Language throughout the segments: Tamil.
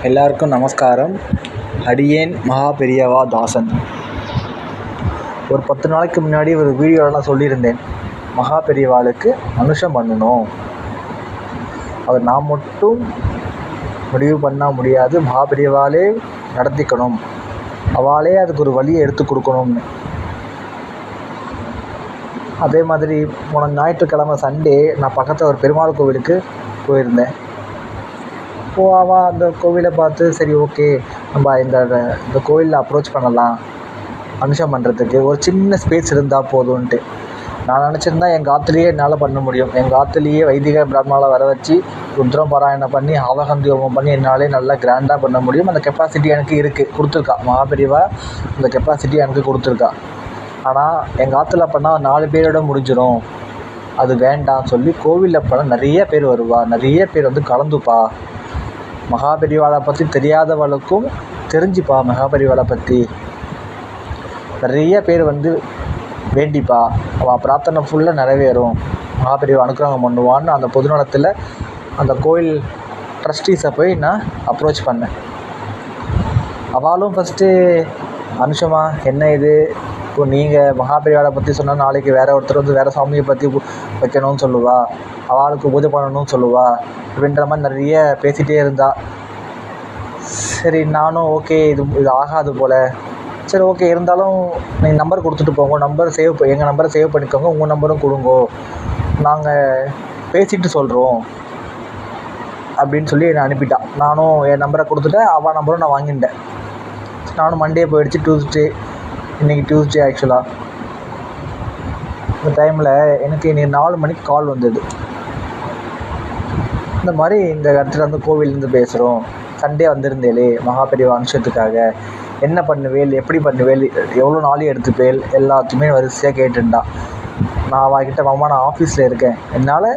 எல்லாருக்கும் நமஸ்காரம். அடியேன் மகா பெரியவா தாசன். ஒரு 10 நாளைக்கு முன்னாடி ஒரு வீடியோவில் நான் சொல்லியிருந்தேன், மகா பெரியவாளுக்கு அனுஷம் பண்ணணும். அவர் நான் மட்டும் முடிவு பண்ணால் முடியாது, மகா பெரியவாளே நடத்திக்கணும், அவளே அதுக்கு ஒரு வழியை எடுத்து கொடுக்கணும்னு. அதே மாதிரி போன ஞாயிற்றுக்கிழமை சண்டே நான் பக்கத்தில் ஒரு பெருமாள் கோவிலுக்கு போயிருந்தேன். அவள் அந்த கோவிலை பார்த்து, சரி ஓகே நம்ம இந்த கோவிலில் அப்ரோச் பண்ணலாம், அனுஷம் பண்ணுறதுக்கு ஒரு சின்ன ஸ்பேஸ் இருந்தால் போதும்ன்ட்டு நான் நினச்சிருந்தா எங்கள் ஆற்றுலேயே என்னால் பண்ண முடியும். எங்கள் ஆற்றுலேயே வைதிக பிராமணாவை வர வச்சு ருத்ரம் பாராயணம் பண்ணி ஆவகந்தி ஹோமம் பண்ணி என்னாலே நல்லா கிராண்டாக பண்ண முடியும். அந்த கெப்பாசிட்டி எனக்கு இருக்குது, கொடுத்துருக்கா மகாபெரிவா. அந்த கெப்பாசிட்டி எனக்கு கொடுத்துருக்கா. ஆனால் எங்கள் ஆற்றுல பண்ணால் 4 பேரோட முடிஞ்சிடும், அது வேண்டாம் சொல்லி கோவிலில் பண்ணால் நிறைய பேர் வருவா, நிறைய பேர் வந்து கலந்துப்பா. மகாபெரிவாளை பற்றி தெரியாதவளுக்கும் தெரிஞ்சுப்பா, மகாபெரிவாளை பற்றி நிறைய பேர் வந்து வேண்டிப்பா, அவள் பிரார்த்தனை ஃபுல்லாக நிறைவேறும், மகாபெரிவா அனுக்கிரகம் பண்ணுவான்னு அந்த பொதுநலத்தில் அந்த கோயில் ட்ரஸ்டீஸை போய் நான் அப்ரோச் பண்ணேன். அவளும் ஃபஸ்ட்டு அனுஷமா என்ன இது, இப்போ நீங்கள் மகாபெரிவாளை பற்றி சொன்னால் நாளைக்கு வேறு ஒருத்தர் வந்து வேறு சாமியை பற்றி வைக்கணும்னு சொல்லுவா, அவளுக்கு பூஜை பண்ணணும்னு சொல்லுவா அப்படின்ற மாதிரி நிறைய பேசிகிட்டே இருந்தா. சரி நானும் ஓகே இது ஆகாது போல், சரி ஓகே இருந்தாலும் நீங்கள் நம்பர் கொடுத்துட்டு போங்க, எங்கள் நம்பரை சேவ் பண்ணிக்கோங்க, உங்கள் நம்பரும் கொடுங்கோ, நாங்கள் பேசிட்டு சொல்கிறோம் அப்படின்னு சொல்லி என்னை அனுப்பிட்டான். நானும் என் நம்பரை கொடுத்துட்டேன், அவள் நம்பரும் நான் வாங்கிட்டேன். நானும் மண்டே போயிடுச்சு, இன்றைக்கி டியூஸ்டே ஆக்சுவலாக. இந்த டைமில் எனக்கு இன்றைக்கி 4 மணிக்கு கால் வந்தது. இந்த மாதிரி இந்த இடத்துல வந்து கோவிலேருந்து பேசுகிறோம், சண்டே வந்திருந்தேலே மகாபெரிவா அனுஷத்துக்காக, என்ன பண்ணுவேல், எப்படி பண்ணுவேல், எவ்வளோ நாளே எடுத்துப்பேல், எல்லாத்தையுமே வரிசையாக கேட்டுருந்தான். நான் அவகிட்ட மாமா நான் ஆஃபீஸில் இருக்கேன், என்னால்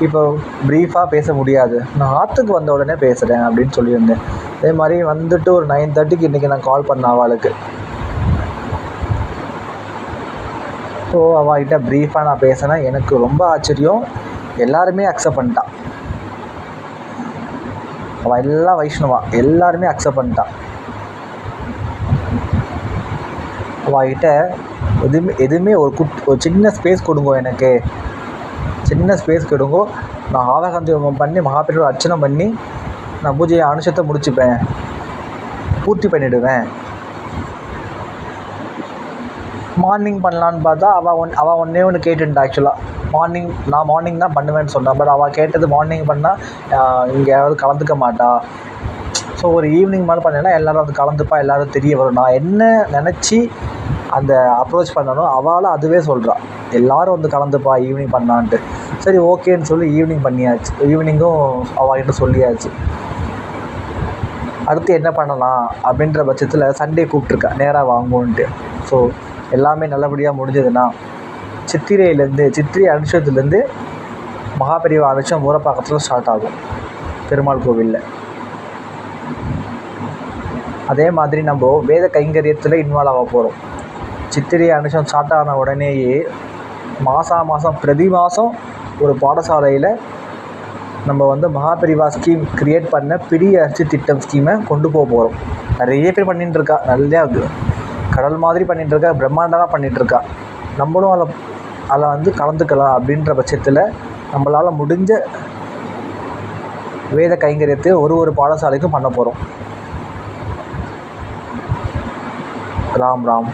இப்போ ப்ரீஃபாக பேச முடியாது, நான் ஆற்றுக்கு வந்த உடனே பேசுகிறேன் அப்படின்னு சொல்லியிருந்தேன். அதே மாதிரி வந்துட்டு ஒரு 9:30க்கு இன்றைக்கி நான் கால் பண்ணேன் அவளுக்கு. ஸோ அவகிட்ட ப்ரீஃபாக நான் பேசினேன். எனக்கு ரொம்ப ஆச்சரியம், எல்லாருமே அக்செப்ட் பண்ணிட்டான். அவள் எல்லாம் வைஷ்ணவா, எல்லாருமே அக்செப்ட் பண்ணிட்டான். அவகிட்ட எதுவுமே ஒரு சின்ன ஸ்பேஸ் கொடுங்கோ, எனக்கு சின்ன ஸ்பேஸ் கொடுங்கோ, நான் ஆவகந்தி ஹோமம் பண்ணி மகாபெரிவா அர்ச்சனை பண்ணி நான் பூஜையை அனுஷத்தை முடிச்சுப்பேன், பூர்த்தி பண்ணிவிடுவேன். மார்னிங் பண்ணலான்னு பார்த்தா அவள் ஒன்று கேட்டுட்டா. ஆக்சுவலாக நான் மார்னிங் தான் பண்ணுவேன்னு சொன்னேன். பட் அவள் கேட்டது மார்னிங் பண்ணால் இங்கே யாராவது கலந்துக்க மாட்டா, ஸோ ஒரு ஈவினிங் மேலே பண்ணேன்னா எல்லோரும் அது கலந்துப்பா, எல்லோரும் தெரிய வரும். நான் என்ன நினச்சி அந்த அப்ரோச் பண்ணணும், அவளும் அதுவே சொல்கிறாள், எல்லோரும் வந்து கலந்துப்பா ஈவினிங் பண்ணான்ட்டு. சரி ஓகேன்னு சொல்லி ஈவினிங் பண்ணியாச்சு. ஈவினிங்கும் அவகிட்ட சொல்லியாச்சு. அடுத்து என்ன பண்ணலாம் அப்படின்ற பட்சத்தில் சண்டே கூப்பிட்ருக்கா, நேராக வாங்குவோன்ட்டு. ஸோ எல்லாமே நல்லபடியாக முடிஞ்சதுன்னா சித்திரை அனுஷத்துலேருந்து மகாபெரிவா அனுஷம் மூரப்பாக்கத்தில் ஸ்டார்ட் ஆகும் பெருமாள் கோவிலில். அதே மாதிரி நம்ம வேத கைங்கரியத்தில் இன்வால்வ் ஆக போகிறோம். சித்திரை அனுஷம் ஸ்டார்ட் ஆன உடனேயே மாதம் பிரதி மாதம் ஒரு பாடசாலையில் நம்ம வந்து மகாபெரிவா ஸ்கீம் க்ரியேட் பண்ண பெரிய அரிசி திட்டம் ஸ்கீமை கொண்டு போகிறோம். நிறைய பேர் பண்ணிகிட்டுருக்கா, நிறையா கடல் மாதிரி பண்ணிகிட்ருக்கா, பிரம்மாண்டமாக பண்ணிகிட்ருக்கா. நம்மளும் அதில் வந்து கலந்துக்கலாம் அப்படின்ற பட்சத்தில் நம்மளால் முடிஞ்ச வேத கைங்கரியத்தை ஒரு பாடசாலைக்கும் பண்ண போகிறோம். ராம் ராம்.